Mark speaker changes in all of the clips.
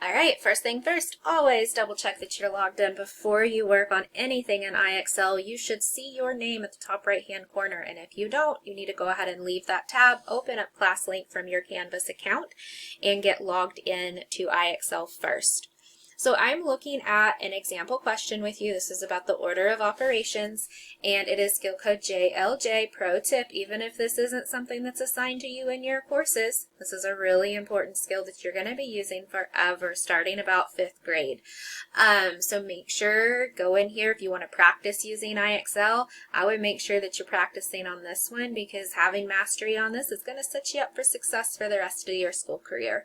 Speaker 1: All right, first thing first, always double check that you're logged in before you work on anything in IXL. You should see your name at the top right-hand corner, and if you don't, you need to go ahead and leave that tab, open up ClassLink from your Canvas account, and get logged in to IXL first. So I'm looking at an example question with you. This is about the order of operations, and it is skill code JLJ. Pro tip, even if this isn't something that's assigned to you in your courses, this is a really important skill that you're going to be using forever, starting about 5th grade. So make sure, go in here if you want to practice using IXL. I would make sure that you're practicing on this one, because having mastery on this is going to set you up for success for the rest of your school career.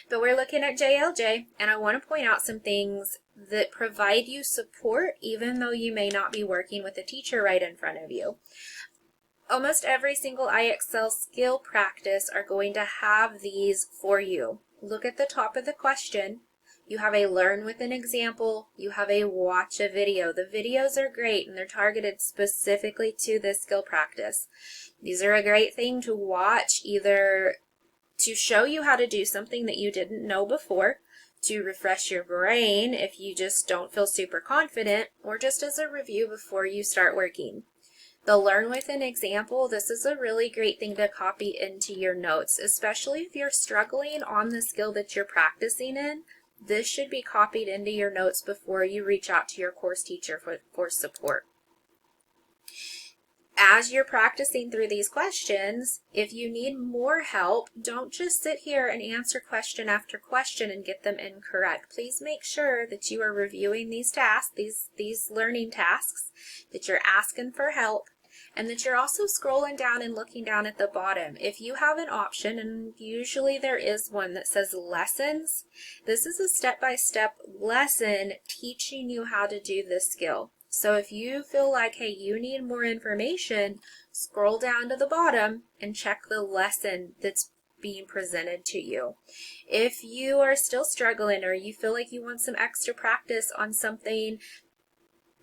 Speaker 1: But we're looking at JLJ, and I want to point out some things that provide you support even though you may not be working with a teacher right in front of you. Almost every single IXL skill practice are going to have these for you. Look at the top of the question. You have a learn with an example. You have a watch a video. The videos are great, and they're targeted specifically to this skill practice. These are a great thing to watch, either to show you how to do something that you didn't know before, to refresh your brain if you just don't feel super confident, or just as a review before you start working. The learn with an example, this is a really great thing to copy into your notes, especially if you're struggling on the skill that you're practicing in. This should be copied into your notes before you reach out to your course teacher for support. As you're practicing through these questions, if you need more help, don't just sit here and answer question after question and get them incorrect. Please make sure that you are reviewing these tasks, these learning tasks, that you're asking for help, and that you're also scrolling down and looking down at the bottom. If you have an option, and usually there is one that says lessons, this is a step-by-step lesson teaching you how to do this skill. So if you feel like, hey, you need more information, scroll down to the bottom and check the lesson that's being presented to you. If you are still struggling, or you feel like you want some extra practice on something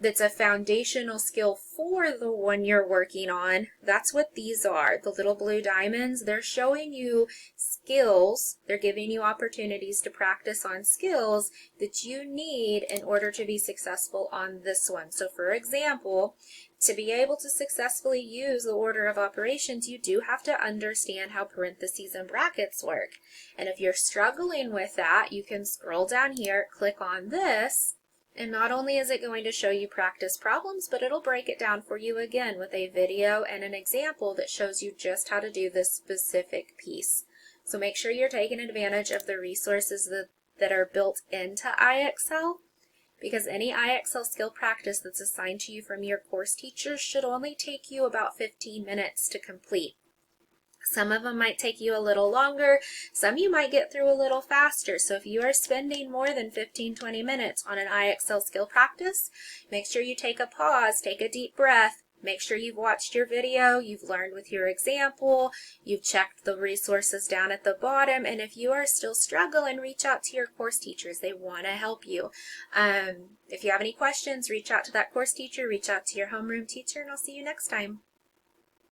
Speaker 1: that's a foundational skill for the one you're working on, that's what these are. The little blue diamonds, they're showing you skills. They're giving you opportunities to practice on skills that you need in order to be successful on this one. So for example, to be able to successfully use the order of operations, you do have to understand how parentheses and brackets work. And if you're struggling with that, you can scroll down here, click on this, and not only is it going to show you practice problems, but it'll break it down for you again with a video and an example that shows you just how to do this specific piece. So make sure you're taking advantage of the resources that are built into IXL, because any IXL skill practice that's assigned to you from your course teacher should only take you about 15 minutes to complete. Some of them might take you a little longer, some you might get through a little faster. So if you are spending more than 15-20 minutes on an IXL skill practice, make sure you take a pause, take a deep breath, make sure you've watched your video, you've learned with your example, you've checked the resources down at the bottom, and if you are still struggling, reach out to your course teachers. They want to help you. If you have any questions, reach out to that course teacher, reach out to your homeroom teacher, and I'll see you next time.